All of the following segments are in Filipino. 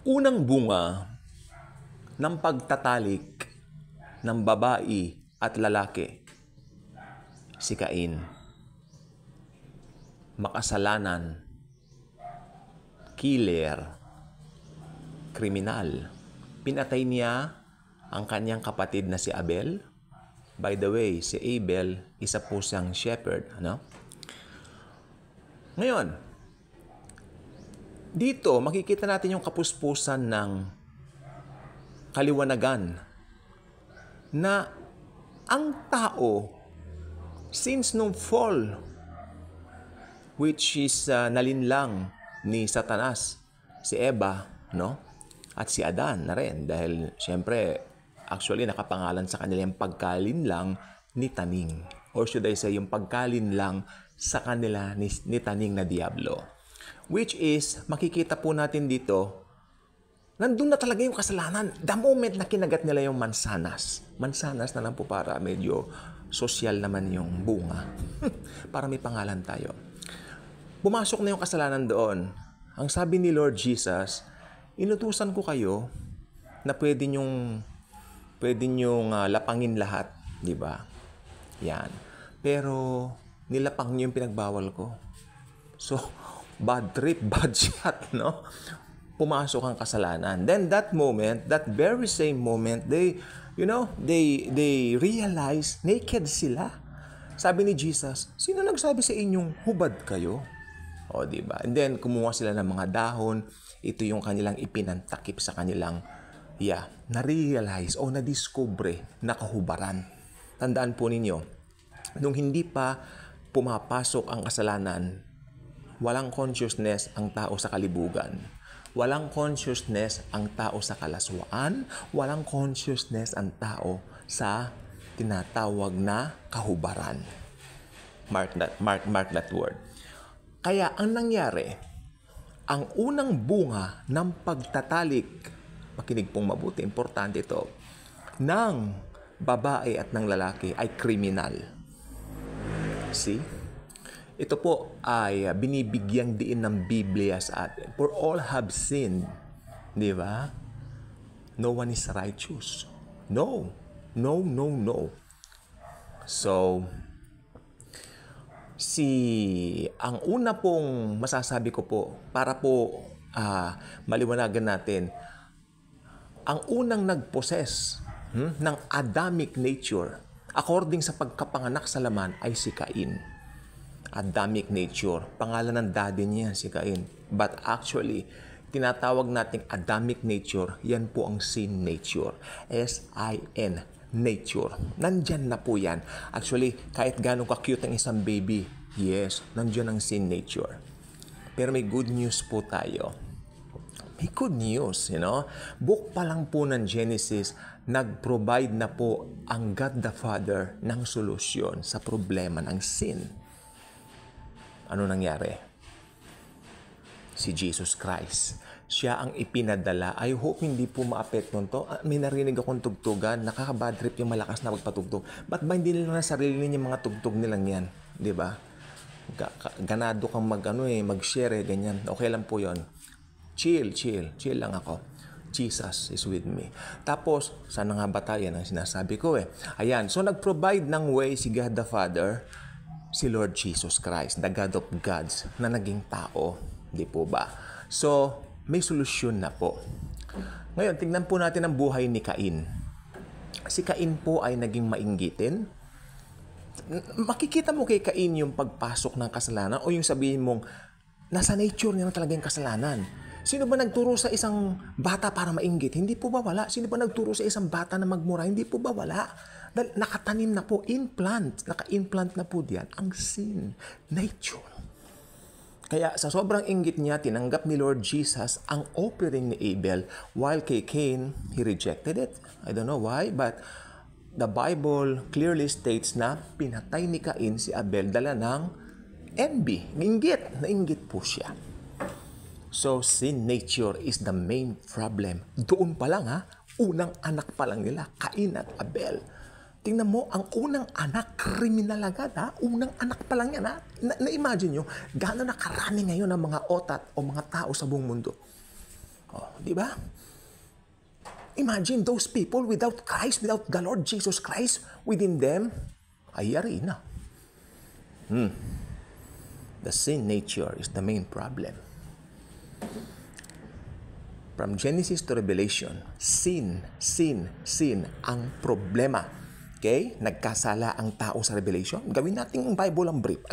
unang bunga ng pagtatalik ng babae at lalaki, si Cain. Makasalanan, killer, kriminal. Pinatay niya ang kanyang kapatid na si Abel. By the way, si Abel, isa po siyang shepherd. Ngayon, dito makikita natin yung kapuspusan ng kaliwanagan na ang tao, since nung fall, which is nalinlang ni Satanas, si Eva, at si Adan na rin. Dahil, siyempre, actually, nakapangalan sa kanila yung pagkalinlang ni Taning. Or should I say, yung pagkalinlang sa kanila ni Taning na Diablo. Which is, makikita po natin dito, nandun na talaga yung kasalanan. The moment na kinagat nila yung mansanas. Mansanas na lang po para medyo social naman yung bunga. Para may pangalan tayo. Pumasok na yung kasalanan doon. Ang sabi ni Lord Jesus, inutusan ko kayo na pwede nyong lapangin lahat, di ba? Yan. Pero nilapang niyo yung pinagbawal ko. So, bad trip, bad shot, Pumasok ang kasalanan. Then that moment, that very same moment, they realize naked sila. Sabi ni Jesus, sino nagsabi sa inyong hubad kayo? O, diba? And then, kumuha sila ng mga dahon. Ito yung kanilang ipinantakip sa kanilang, na-realize o na-discover na kahubaran. Tandaan po ninyo, nung hindi pa pumapasok ang kasalanan, walang consciousness ang tao sa kalibugan. Walang consciousness ang tao sa kalaswaan. Walang consciousness ang tao sa tinatawag na kahubaran. Mark that word. Kaya ang nangyari, ang unang bunga ng pagtatalik, makinig pong mabuti, importante ito, ng babae at ng lalaki ay kriminal. See? Ito po ay binibigyang diin ng Biblia sa atin. For all have sinned. Di ba? No one is righteous. No. No, no, no. So, ang una pong masasabi ko po, para po maliwanagan natin, ang unang nag-possess ng Adamic nature, according sa pagkapanganak sa laman, ay si Cain. Adamic nature. Pangalan ng daddy niya, si Cain. But actually, tinatawag nating Adamic nature, yan po ang sin nature. S-I-N, nature. Nandyan na po yan. Actually, kahit gano'ng ka-cute ang isang baby, yes, nandyan ang sin nature. Pero may good news po tayo. May good news, Book pa lang po ng Genesis, nag-provide na po ang God the Father ng solusyon sa problema ng sin. Ano nangyari? Si Jesus Christ. Siya ang ipinadala. I hope hindi po maapektuhan to. May narinig akong tugtugan. Nakaka-bad trip yung malakas na magpatugtog. Ba't ba hindi nila na sarili niya mga tugtog nilang yan? Di ba? Ganado kang mag-share, ganyan. Okay lang po yon. Chill lang ako. Jesus is with me. Tapos, sana nga ba tayo? Yan ang sinasabi ko Ayan, so nag-provide ng way si God the Father, si Lord Jesus Christ, the God of gods, na naging tao. Di po ba? So, may solusyon na po. Ngayon, tingnan po natin ang buhay ni Cain. Si Cain po ay naging mainggitin. Makikita mo kay Cain yung pagpasok ng kasalanan o yung sabihin mong, nasa nature niya na talaga yung kasalanan. Sino ba nagturo sa isang bata para mainggit? Hindi po ba wala? Sino ba nagturo sa isang bata na magmura? Hindi po ba wala? Dahil nakatanim na po, naka-implant na po diyan ang sin nature. Kaya sa sobrang inggit niya, tinanggap ni Lord Jesus ang offering ni Abel, while kay Cain, he rejected it. I don't know why, but the Bible clearly states na pinatay ni Cain si Abel dala ng envy, nainggit po siya. So, sin nature is the main problem. Doon pa lang unang anak pa lang nila, Cain at Abel. Tingnan mo, ang unang anak, kriminal agad Unang anak pa lang yan Na-imagine nyo, gaano nakarami ngayon ang mga otat o mga tao sa buong mundo. Oh, di ba? Imagine those people without Christ, without the Lord Jesus Christ within them, ay yari na. The sin nature is the main problem. From Genesis to Revelation, sin ang problema. Okay? Nagkasala ang tao sa Revelation. Gawin nating Bible ang brief.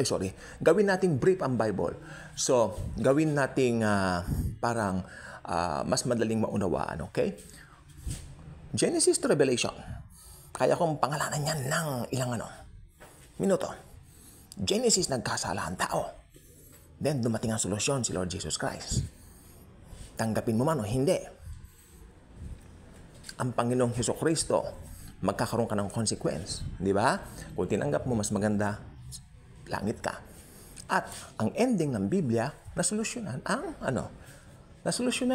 Gawin nating brief ang Bible. So, gawin nating parang mas madaling maunawaan. Okay? Genesis to Revelation. Kaya kong pangalanan yan ng ilang minuto. Genesis, nagkasala ang tao. Then, dumating ang solusyon, si Lord Jesus Christ. Tanggapin mo man o hindi. Ang Panginoong Hesukristo, magkakaroon ka ng consequence. Di ba? Kung tinanggap mo, mas maganda, langit ka. At ang ending ng Biblia, nasolusyonan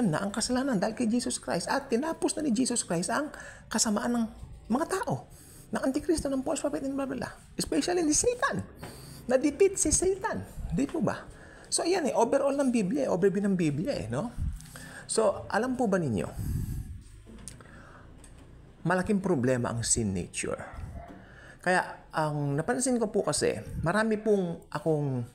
na ang kasalanan dahil kay Jesus Christ. At tinapos na ni Jesus Christ ang kasamaan ng mga tao. Ng Antikristo, ng false prophet, and blah, blah, blah. Especially ni Satan. Na-defeat si Satan. Di po ba? So, ayan overall ng Biblia, overview ng Biblia no? So, alam po ba ninyo, malaking problema ang sin nature. Kaya, ang napansin ko po kasi, marami pong akong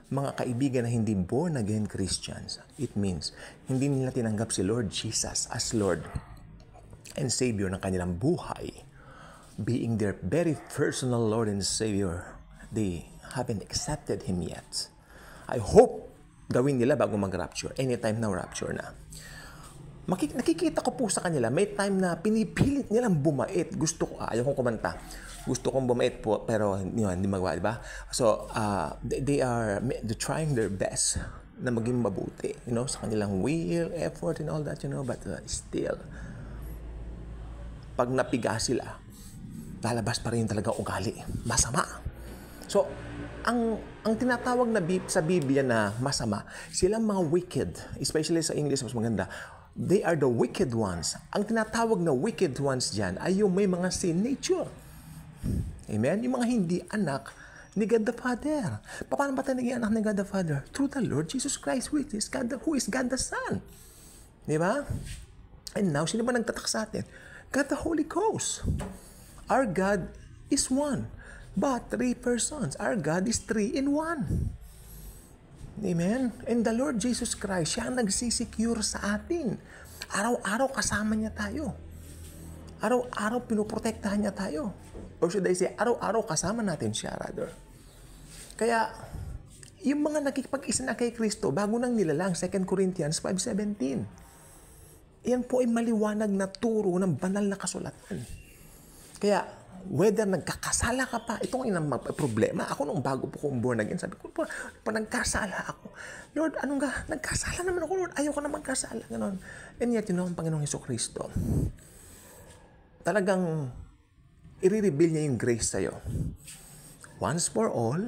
mga kaibigan na hindi born again Christians. It means, hindi nila tinanggap si Lord Jesus as Lord and Savior ng kanilang buhay. Being their very personal Lord and Savior, they haven't accepted Him yet. I hope gawin nila bago mag-rapture. Anytime na rapture na. Nakikita ko po sa kanila, may time na pinipilit nilang bumait. Ayaw kong kumanta. Gusto kong bumait po, pero hindi magawa, diba? So, they're trying their best na maging mabuti, sa kanilang will, effort, and all that, but still, pag napiga sila, lalabas pa rin talaga ugali. Masama. So, ang tinatawag na sa Biblia na masama, silang mga wicked, especially sa English, mas maganda, they are the wicked ones. Ang tinatawag na wicked ones dyan ay yung may mga sin nature. Amen? Yung mga hindi anak ni God the Father. Paano ba tayo naging anak ni God the Father? Through the Lord Jesus Christ, who is God the Son. Di ba? And now, sino ba nagtatak sa atin? God the Holy Ghost. Our God is one. But 3 persons. Our God is 3 in 1. Amen? And the Lord Jesus Christ, siya ang nagsisecure sa atin. Araw-araw kasama niya tayo. Araw-araw pinoprotektahan niya tayo. Or should I say, araw-araw kasama natin siya, rather. Kaya, yung mga nakikipag-isa na kay Kristo, bago nang nilalang, 2 Corinthians 5:17. Yan po ay maliwanag na turo ng banal na kasulatan. Kaya, whether nagkakasala ka pa, itong inang problema. Ako nung bago po kong born again, sabi ko, pa nagkasala ako. Lord, nagkasala naman ako, Lord. Ayaw ko na magkasala. Ganon. And yet, ang Panginoong Hesukristo, talagang i-reveal niya yung grace sa'yo. Once for all,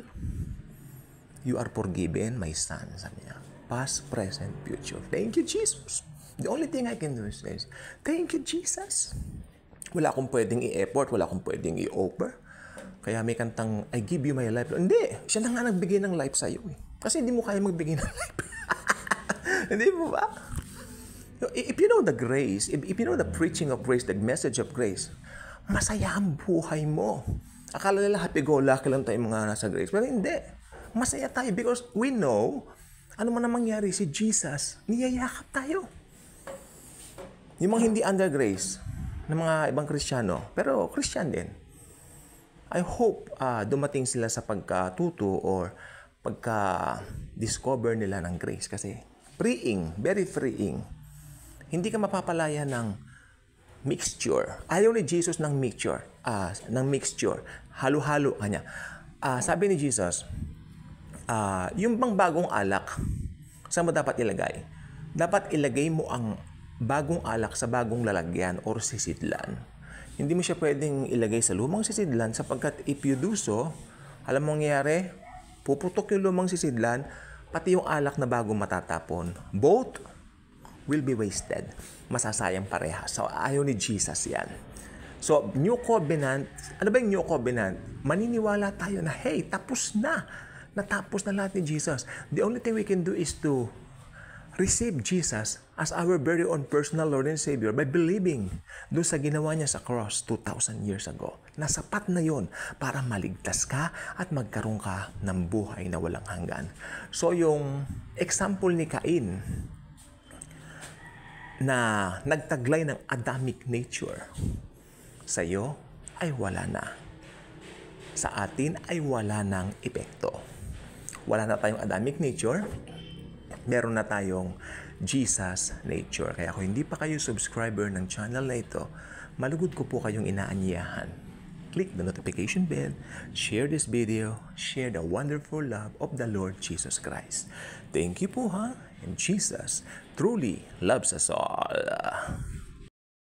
you are forgiven, my son. Sabi niya, past, present, future. Thank you, Jesus. The only thing I can do is say, thank you, Jesus. Wala akong pwedeng i-effort, wala akong pwedeng i-offer. Kaya may kantang, I give you my life. Hindi, siya na nga nagbigay ng life sa'yo. Kasi hindi mo kaya magbigay ng life. Hindi mo ba? If you know the grace, if you know the preaching of grace, the message of grace, masaya ang buhay mo. Akala nila happy-go-lucky lang tayo mga nasa grace. Pero hindi. Masaya tayo because we know, ano man ang mangyari si Jesus, niyayakap tayo. Yung mga hindi under grace, ng mga ibang Kristiyano, pero Christian din. I hope dumating sila sa pagkatuto or pagka-discover nila ng grace kasi freeing, very freeing. Hindi ka mapapalaya ng mixture. Ayaw ni Jesus ng mixture. Halo-halo kanya. Sabi ni Jesus, yung bang bagong alak, saan mo dapat ilagay? Dapat ilagay mo ang bagong alak sa bagong lalagyan or sisidlan. Hindi mo siya pwedeng ilagay sa lumang sisidlan sapagkat if you do so, alam mo nangyayari, puputok yung lumang sisidlan, pati yung alak na bagong matatapon. Both will be wasted. Masasayang pareha. So, ayaw ni Jesus yan. So, New Covenant, ano ba yung New Covenant? Maniniwala tayo na, hey, tapos na. Natapos na lahat ni Jesus. The only thing we can do is to receive Jesus as our very own personal Lord and Savior by believing doon sa ginawa niya sa cross 2,000 years ago. Nasapat na yon para maligtas ka at magkaroon ka ng buhay na walang hanggan. So yung example ni Cain na nagtaglay ng Adamic nature, sa iyo ay wala na. Sa atin ay wala ng epekto. Wala na tayong Adamic nature, meron na tayong Jesus nature. Kaya kung hindi pa kayo subscriber ng channel na ito, malugod ko po kayong inaanyayahan. Click the notification bell, share this video, share the wonderful love of the Lord Jesus Christ. Thank you po ha, and Jesus truly loves us all.